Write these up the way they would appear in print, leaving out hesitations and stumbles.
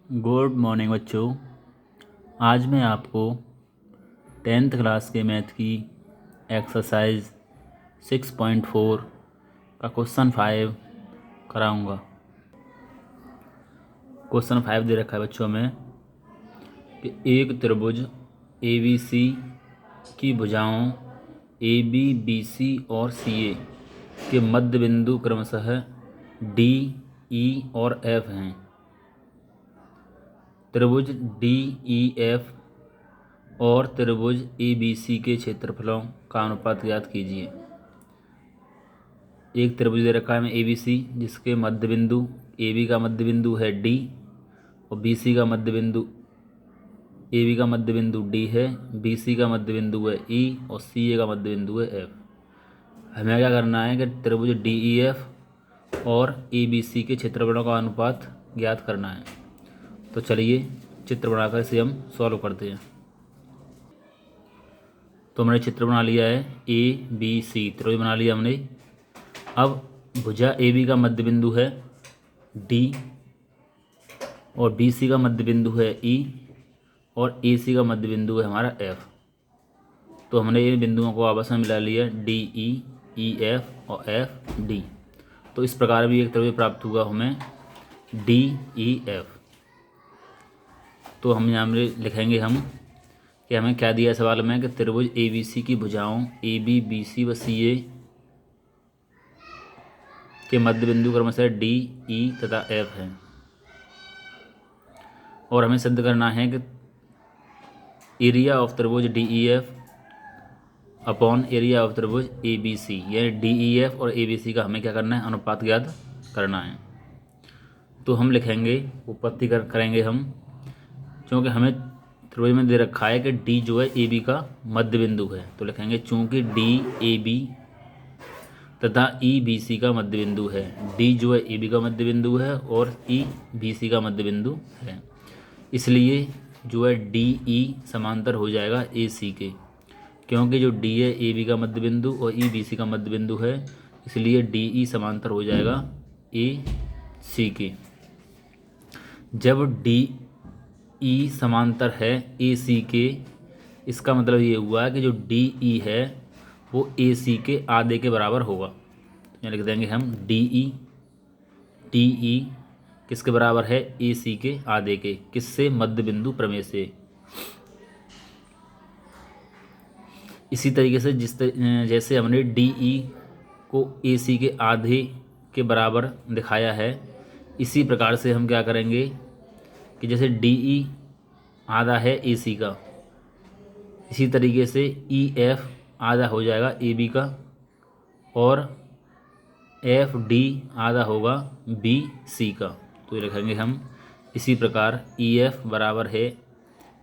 Good morning बच्चों। आज मैं आपको 10th क्लास के मैथ की एक्सरसाइज 6.4 का क्वेश्चन 5 कराऊंगा। क्वेश्चन 5 दे रखा है बच्चों में कि एक त्रिभुज ABC की भुजाओं AB, BC और CA के मध्य बिंदु क्रमशः D, E और F हैं। त्रिभुज DEF और त्रिभुज ABC के क्षेत्रफलों का अनुपात ज्ञात कीजिए। एक त्रिभुज दे रखा है हमें ABC, जिसके मध्य बिंदु AB का मध्य बिंदु है D और BC का मध्य बिंदु AB का मध्य बिंदु D है, BC का मध्य बिंदु है E और CA का मध्य बिंदु है F। हमें क्या करना है कि त्रिभुज DEF और ABC के क्षेत्रफलों का अनुपात ज्ञात करना है। तो चलिए चित्र बनाकर इसे हम सॉल्व करते हैं। तो हमने चित्र बना लिया है ABC, त्रिभुज बना लिया हमने। अब भुजा AB का मध्य बिंदु है D और BC का मध्य बिंदु है E और AC का मध्य बिंदु है हमारा F। तो हमने इन बिंदुओं को आपस में मिला लिया DE, EF और FD। तो इस प्रकार भी एक त्रिभुज प्राप्त हुआ हमें DEF। तो हम यहाँ में लिखेंगे हम कि हमें क्या दिया है सवाल में कि त्रिभुज ABC की भुजाओं AB, BC व CA के मध्य बिंदु क्रमशः D, E तथा F हैं और हमें सिद्ध करना है कि एरिया ऑफ त्रिभुज DEF अपॉन एरिया ऑफ त्रिभुज ABC, यानी DEF और ABC का हमें क्या करना है, अनुपात ज्ञात करना है। तो हम लिखेंगे, उत्पत्ति करेंगे हम, क्योंकि हमें त्रिभुज में दे रखा है कि D जो है AB का मध्य बिंदु है। तो लिखेंगे चूंकि DAB तथा EBC का मध्य बिंदु है। D जो है AB का मध्य बिंदु है और EBC का मध्य बिंदु है, इसलिए जो है DE समांतर हो जाएगा AC के, क्योंकि जो D है AB का मध्य बिंदु और EBC का मध्य बिंदु है, इसलिए DE समांतर हो जाएगा AC के। जब DE समांतर है AC के, इसका मतलब ये हुआ कि जो DE है वो AC के आधे के बराबर होगा। तो यहाँ लिख देंगे हम DE किसके बराबर है, AC के आधे के। किससे, मध्य बिंदु प्रमेय से। इसी तरीके से जैसे हमने DE को AC के आधे के बराबर दिखाया है, इसी प्रकार से हम क्या करेंगे कि जैसे DE आधा है AC का, इसी तरीके से EF आधा हो जाएगा AB का और FD आधा होगा BC का। तो ये लिखेंगे हम इसी प्रकार EF बराबर है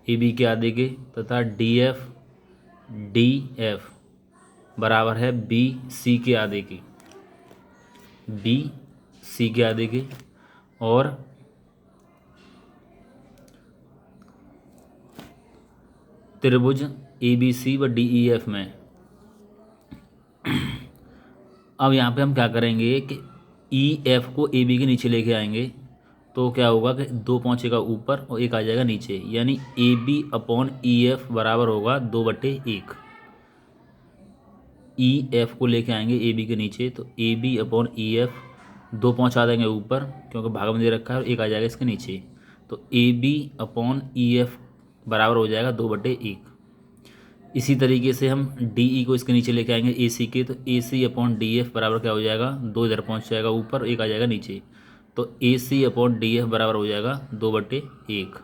AB के आधे के तथा DF बराबर है BC के आधे के, BC के आधे के। और त्रिभुज ABC व DEF में अब यहाँ पे हम क्या करेंगे कि EF को AB के नीचे लेके आएंगे। तो क्या होगा कि 2 पहुँचेगा ऊपर और 1 आ जाएगा नीचे, यानी AB अपॉन EF बराबर होगा 2/1। EF को लेके आएंगे AB के नीचे, तो AB अपॉन EF 2 पहुँचा देंगे ऊपर, क्योंकि भाग में दे रखा है, और 1 आ जाएगा इसके नीचे। तो AB अपॉन EF बराबर हो जाएगा 2/1। इसी तरीके से हम DE को इसके नीचे लेके आएंगे AC के, तो AC अपॉन DF बराबर क्या हो जाएगा, 2 इधर पहुँच जाएगा ऊपर, 1 आ जाएगा नीचे। तो AC अपॉन DF बराबर हो जाएगा 2/1।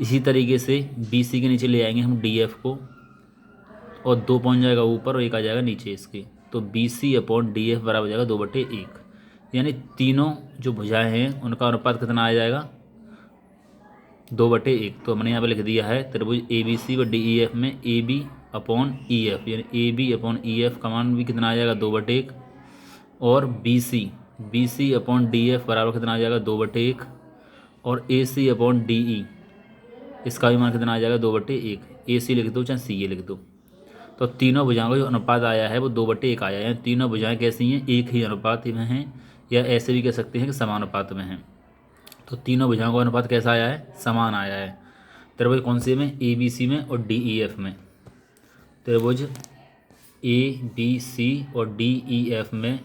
इसी तरीके से BC के नीचे ले आएंगे हम DF को, और 2 पहुँच जाएगा ऊपर और 1 आ जाएगा नीचे इसके। तो BC अपॉन DF बराबर हो जाएगा 2/1। यानी तीनों जो भुजाएं हैं उनका अनुपात कितना आ जाएगा, 2/1। तो हमने यहाँ पे लिख दिया है त्रिभुज ABC व DEF में AB अपॉन EF, यानी AB अपॉन EF का मान भी कितना आ जाएगा, 2/1। और BC अपॉन DF बराबर कितना आ जाएगा, 2/1। और AC अपॉन DE इसका भी मान कितना आ जाएगा, 2/1। AC लिख दो चाहे CA लिख दो। तो तीनों भुजाओं का जो अनुपात आया है वो 2/1 आया है। तीनों भुजाएं कैसी हैं, एक ही अनुपात में हैं, या ऐसे भी कह सकते हैं कि समानुपात में हैं। तो तीनों भुजाओं का अनुपात कैसा आया है? समान आया है। त्रिभुज कौन से में? ए बी सी में और डी ई एफ में। त्रिभुज ए बी सी और डी ई एफ में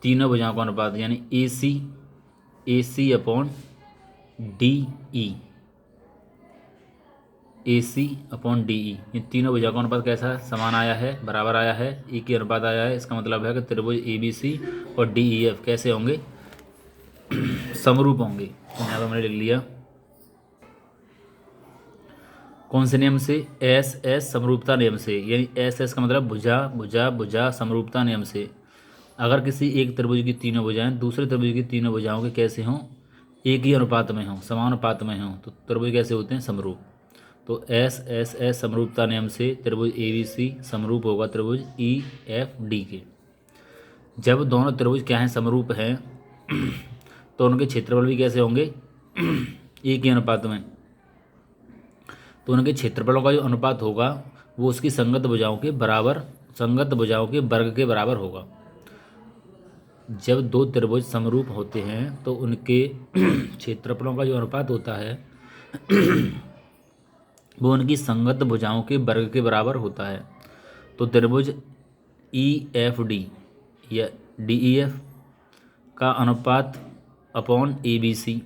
तीनों भुजाओं का अनुपात यानी ए सी अपॉन डी ई, ए सी अपॉन डी ई, ये तीनों भुजाओं का अनुपात कैसा समान आया है? बराबर आया है, ई के अनुपात आया है। इसका मतलब है कि त्रिभुज ए बी सी और डी ई एफ कैसे होंगे? समरूप होंगे। तो यहाँ पर हमने लिख लिया कौन से नियम से? एस एस समरूपता नियम से, यानी एस एस का मतलब भुजा भुजा भुजा समरूपता नियम से। अगर किसी एक त्रिभुज की तीनों भुजाएं दूसरे त्रिभुज की तीनों भुजाओं के कैसे हों? एक ही अनुपात में हों, समान अनुपात में हों, तो त्रिभुज कैसे होते हैं? समरूप। तो एस एस एस समरूपता नियम से त्रिभुज ए बी सी समरूप होगा त्रिभुज ई एफ डी के। जब दोनों त्रिभुज क्या हैं? समरूप हैं तो उनके क्षेत्रफल भी कैसे होंगे? एक ही अनुपात में। तो उनके क्षेत्रफलों का जो अनुपात होगा वो उसकी संगत भुजाओं के बराबर, संगत भुजाओं के वर्ग के बराबर होगा। जब दो त्रिभुज समरूप होते हैं तो उनके क्षेत्रफलों का जो अनुपात होता है वो उनकी संगत भुजाओं के वर्ग के बराबर होता है। तो त्रिभुज ई एफ डी या डी ई एफ का अनुपात अपॉन ए बी सी,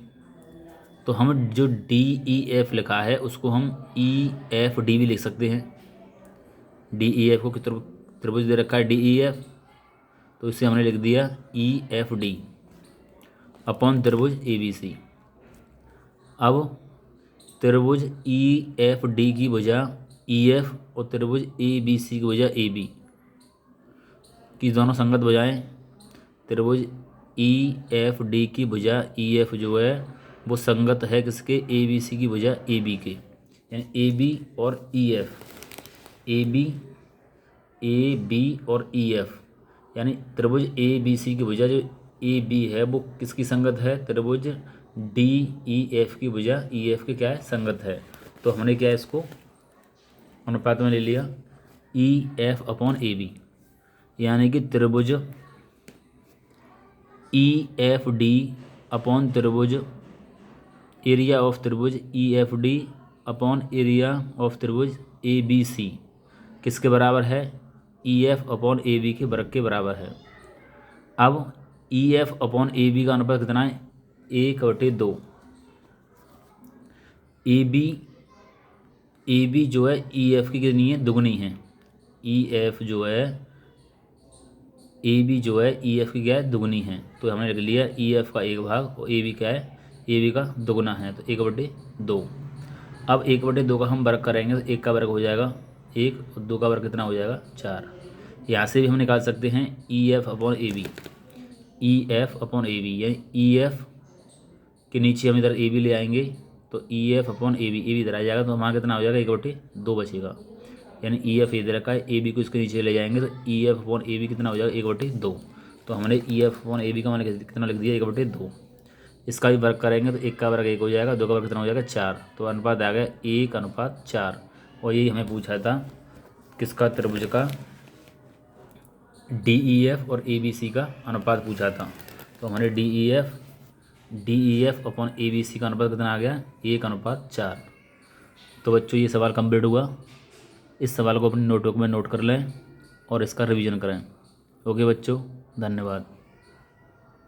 तो हम जो डी ई एफ लिखा है उसको हम ई एफ डी भी लिख सकते हैं। डी ई एफ को त्रिभुज दे रखा है डी ई एफ, तो इसे हमने लिख दिया ई एफ डी अपॉन त्रिभुज ए बी सी। अब त्रिभुज ई एफ डी की भुजा ई एफ और त्रिभुज ए बी सी की भुजा ए बी की दोनों संगत भुजाएं। त्रिभुज ई एफ डी की भुजा ई एफ जो है वो संगत है किसके? ए बी सी की भुजा ए बी के, यानी ए बी और ई एफ, ए बी और ई एफ, यानी त्रिभुज ए बी सी की भुजा जो ए बी है वो किसकी संगत है? त्रिभुज डी ई एफ की भुजा ई एफ के क्या है? संगत है। तो हमने क्या है इसको अनुपात में ले लिया E F upon A B, यानी कि त्रिभुज ई एफ डी अपॉन त्रिभुज एरिया ऑफ त्रिभुज E F D upon area of त्रिभुज ए बी सी किसके बराबर है? E F upon A B के वर्ग के बराबर है। अब E F upon A B का अनुपात कितना है? 1/2। ए बी जो है ई एफ की कितनी है? दुगनी है। ई एफ जो है ए बी जो है ई एफ की क्या है? दुगनी है। तो हमने लिख लिया ई एफ का 1 भाग और ए बी क्या है? ए बी का दुगना है, तो 1/2। अब 1/2 का हम वर्ग करेंगे तो 1 का वर्ग हो जाएगा 1 और 2 का वर्ग कितना हो जाएगा? 4। यहाँ से भी हम निकाल सकते हैं E F upon A B, E F upon A B, यानी ई एफ के नीचे हम इधर ए बी ले आएंगे तो E F upon A B इधर आ जाएगा, तो हमारा कितना हो जाएगा? 1/2 बचेगा, यानी ई एफ इधर रखा है, ए बी को इसके नीचे ले जाएंगे तो E F upon A B कितना हो जाएगा? 1/2। तो हमने E F upon A B का मैंने कितना लिख दिया? 1/2। इसका भी वर्ग करेंगे तो 1 का वर्ग 1 हो जाएगा, 2 का वर्ग कितना हो जाएगा? 4। तो अनुपात आ गया 1/4। और यही हमें पूछा था किसका? त्रिभुज का डी ई एफ और ए बी सी का अनुपात पूछा था। तो हमारे D E F upon A B C का अनुपात कितना आ गया? 1/4। तो बच्चों ये सवाल कंप्लीट हुआ। इस सवाल को अपनी नोटबुक में नोट कर लें और इसका रिवीजन करें। ओके बच्चों, धन्यवाद।